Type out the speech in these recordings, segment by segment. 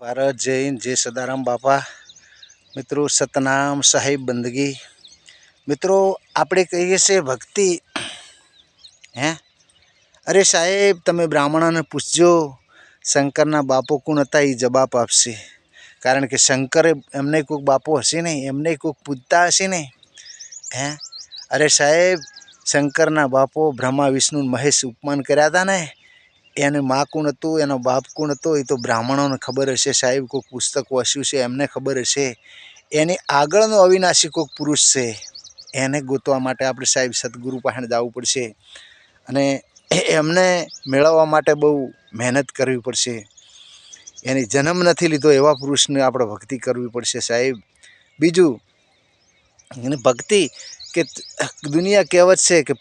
ભારત જય હિન્દ, જય સદારામ બાપા। મિત્રો, સતનામ સાહેબ બંદગી। મિત્રો, આપણે કહીએ છીએ ભક્તિ। હે અરે સાહેબ, તમે બ્રાહ્મણોને પૂછજો શંકરના બાપો કોણ હતા, એ જવાબ આપશે। કારણ કે શંકરે એમને કોઈક બાપો હશે ને, એમને કોઈક પૂજતા હશે ને। હે અરે સાહેબ, શંકરના બાપો બ્રહ્મા વિષ્ણુ મહેશ ઉપમાન કર્યા હતા ને, એને મા કોણ હતું, એનો બાપ કોણ હતો, એ તો બ્રાહ્મણોને ખબર હશે સાહેબ। કોઈક પુસ્તક વાંચ્યું છે એમને ખબર હશે। એની આગળનો અવિનાશી કોઈક પુરુષ છે, એને ગોતવા માટે આપણે સાહેબ સદગુરુ પાસે જવું પડશે અને એમને મેળવવા માટે બહુ મહેનત કરવી પડશે। એની જન્મ નથી લીધો એવા પુરુષને આપણે ભક્તિ કરવી પડશે સાહેબ। બીજું એને ભક્તિ કે દુનિયા કહેવત છે કે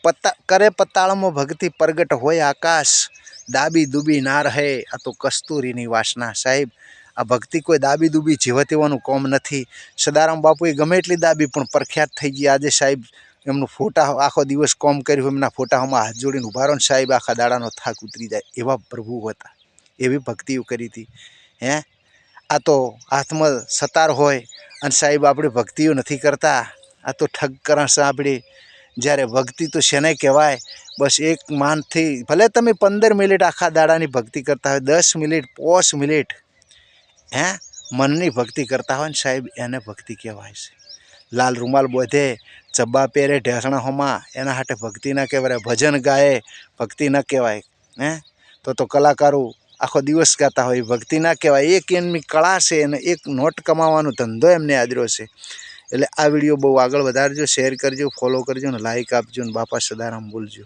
કરે પતાળમાં ભક્તિ પ્રગટ હોય આકાશ, દાબી દુબી ના રહે આ તો કસ્તુરીની વાસના। સાહેબ, આ ભક્તિ કોઈ દાબી દુબી જીવત એવાનું કોમ નથી। સદારામ બાપુએ ગમે એટલી દાબી પણ પ્રખ્યાત થઈ ગઈ। આજે સાહેબ એમનું ફોટા આખો દિવસ કોમ કર્યું, એમના ફોટામાં હાથ જોડીને ઉભા રહો ને સાહેબ, આખા દાડાનો થાક ઉતરી જાય એવા પ્રભુ હતા, એવી ભક્તિઓ કરી હતી। હે આ તો હાથમાં સતાર હોય અને સાહેબ આપણે ભક્તિઓ નથી કરતા, આ તો ઠગ કરશ આપણે। જ્યારે ભક્તિ તો શેને કહેવાય, બસ એક માનથી ભલે તમે 15 મિનિટ આખા દાડાની ભક્તિ કરતા હોય, 10 મિનિટ 5 મિનિટ હે મનની ભક્તિ કરતા હોય ને સાહેબ, એને ભક્તિ કહેવાય છે। લાલ રૂમાલ બોધે, ચબ્બા પહેરે ઢેસણા હોમાં, એના હાટે ભક્તિ ના કહેવાય। ભજન ગાય, ભક્તિ ન કહેવાય। હે તો કલાકારો આખો દિવસ ગાતા હોય, ભક્તિ ના કહેવાય। એક એમની કળા છે અને એક નોટ કમાવાનો ધંધો એમને આદર્યો છે। એટલે આ વિડીયો બહુ આગળ વધારજો, શેર કરજો, ફોલો કરજો ને લાઈક આપજો ને બાપા સદારામ બોલજો।